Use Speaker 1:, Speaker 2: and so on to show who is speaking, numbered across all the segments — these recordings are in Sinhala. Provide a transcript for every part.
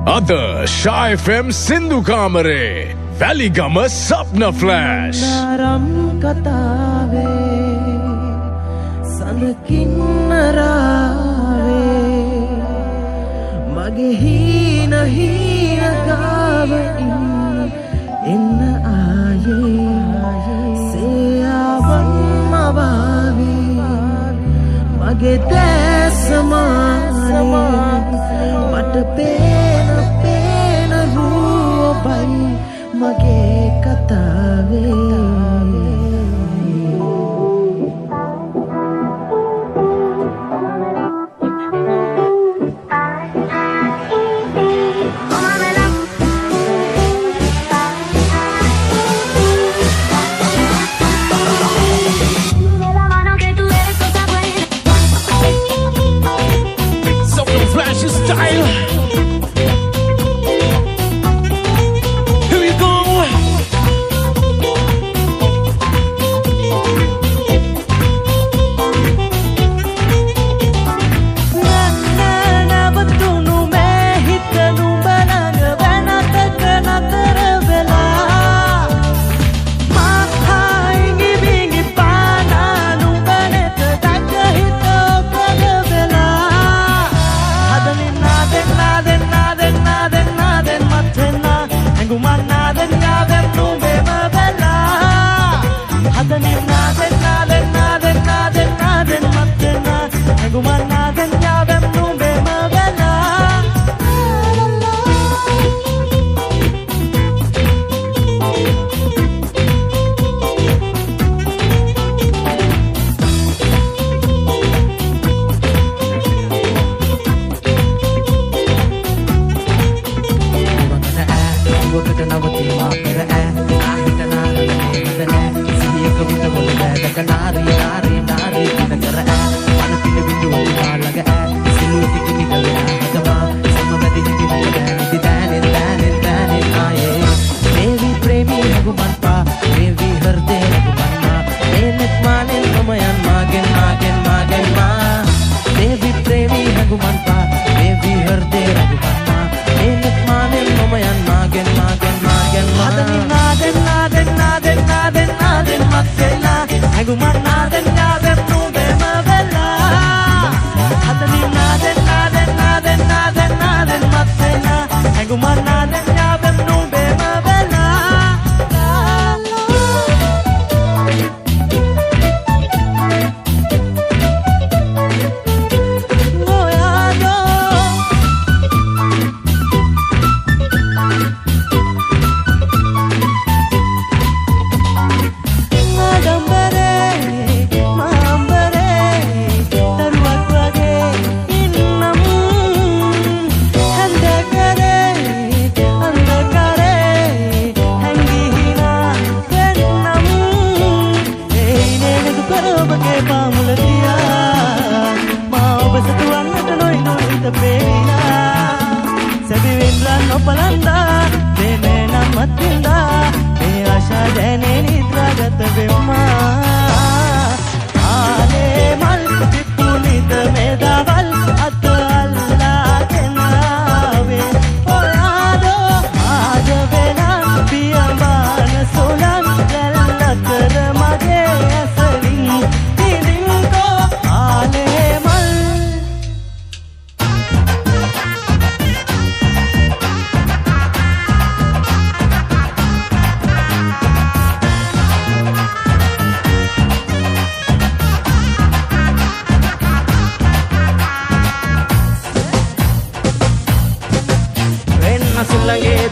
Speaker 1: Ada Shy FM Sindhu Kamare Valigama Sapna Flash
Speaker 2: Naram Katave Sanakinnarave Mage Hina Hina Gava Inna Aye Seyavan Mavave Mage Desamane Mata Pena Pena Rubai Mage Katave
Speaker 1: Style. Here we go.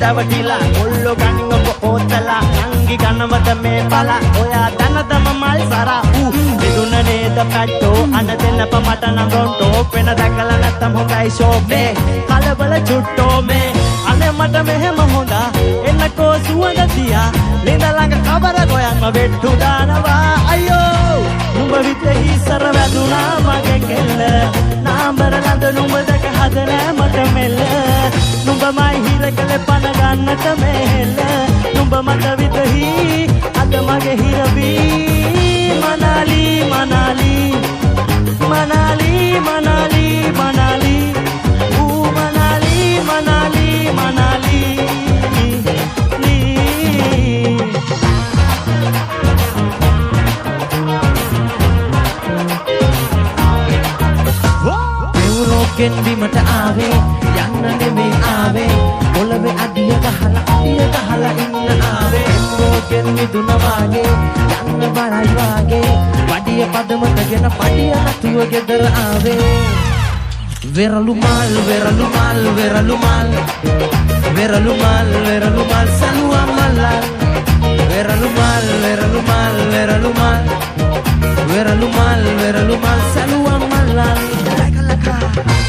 Speaker 2: දවටිලා මුල්ලෝ ගනින් ඔබ ඕතලා නංගි ගන්නවද මේ පලා ඔයා දන්නදම මල් සරා විදුන නේද පැට්ටෝ අඬ දෙන්න පමට නම් රොන්ටෝ වෙන දැකලා නැත්තම් හොඳයි ෂෝප් මේ කලබල චුට්ටෝ මේ අනේ මට මෙහෙම හොඳා එන්නකෝ සුවඳ තියා ලිඳ ළඟ කබර ගොයන්ම වෙට්ටු දානවා අයියෝ නුඹ විතේ ඉස්සර වැදුනා මගේ කෙල්ල නාඹර ලඳ නුඹ දැක හදන මට මෙල්ල නුඹමයි හිරකල පන ගන්නට මෙහෙල්ල නුඹ මට විතහි අද මගේ හිරවි මනාලි මනාලි මනාලි මනාලි මනාලි ඌ මනාලි මනාලි දුකෙන් බිමට ආවේ යන්න නෙමෙයි ආවේ පොළවේ අඩිය ගහලා ඉන්න ආවේ දුකෙන් මිදුණා වාගේ යන්න බරයි වාගේ වඩිය පදමටගෙන පඩිය නැතුව ගෙදර ආවේ වෙරළුමල් වෙරළුමල් වෙරළුමල් වෙරළුමල් වෙරළුමල් සලුවා මල්ලල් වෙරළුමල් වෙරළුමල් වෙරළුමල් වෙරළුමල් වෙරළුමල් සලුවා මල්ලල් ලකලකා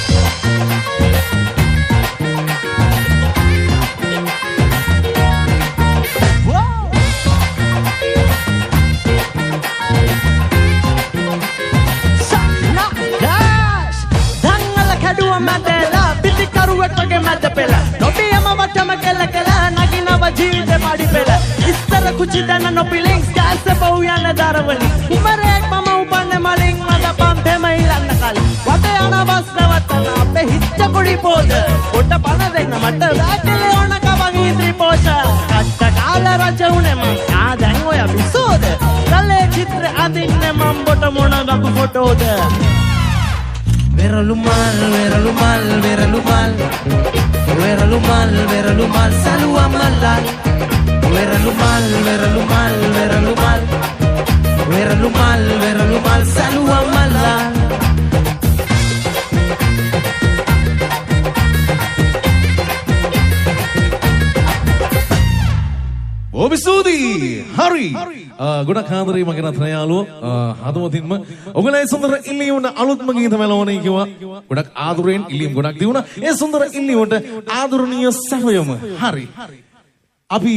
Speaker 2: ජීවිතේ පාඩි පෙළ ඉස්තර කුචි දන්න නොපිලින් ස්ටාන්ස් බෝ යන දරවලි උමරේක් මම උපන්නේ මලින් මද පම්පෙම ඉලන්න කලින් වටේ යන බස් නවත්තන අපේ හිච්ච පොඩි පොද පොඩ පණ දෙන්න මට වැටලේ ඕන කවං ඉදිරි පෝෂ කට්ට කාල රජ උනේ මං ආදැන් ඔය විසෝද කලේ චිත්‍ර අදින්නේ මම් බොට මොන බබු ෆොටෝද වෙරළුමල් වෙරළුමල් වෙරළුමල් වෙරළුමල් වෙරළුමල් සලුවා මල්ලල් වෙරළුමල් වෙරළුමල් වෙරළුමල් වෙරළුමල් වෙරළුමල් සලුවා මල්ලල්
Speaker 3: ඔබසූදි හරි ගොඩක් ආදරේ මගේ රත්න යාළුවෝ හදවතින්ම ඔයගලේ සුන්දර ඉල්ලීමට අලුත්ම ගීත මෙලවන්නේ කිව්වා ගොඩක් ආදරෙන් ඉල්ලීම් ගොඩක් දිනුණා ඒ සුන්දර ඉල්ලීමට ආදරණීය සහයම හරි අපි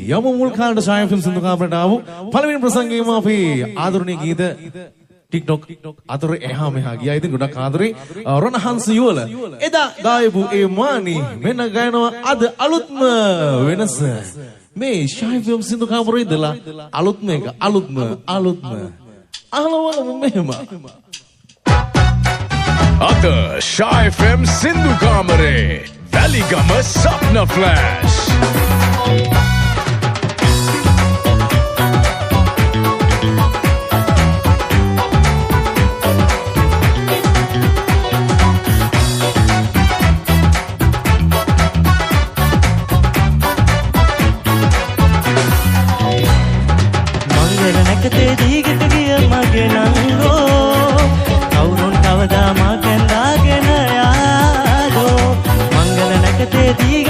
Speaker 3: යමු මුල් කාලේ ඡායා ෆිල්ම් සින්දු කාමරේට ආවෝ පළවෙනි ප්‍රසංගයේම අපි ආදරණීය ගීත TikTok අතර එහා මෙහා ගියා ඉතින් ගොඩක් ආදරේ රොණහන්ස යුවල එදා ගායපු ඒ මානි මෙන්න ගයනවා අද අලුත්ම වෙනස මේ ඡායා ෆිල්ම් සින්දු කාමරේ ඉඳලා අලුත්ම අහලවල මෙහෙම
Speaker 1: අද ඡායා FM සින්දු කාමරේ වැලිගම සප්න ෆ්ලෑෂ්
Speaker 2: නැකතේ දීගට ගිය මගේ නංගෝ කවුරුන් කවදා මා කැඳාගෙන යාදෝ මංගල නැකතේ දී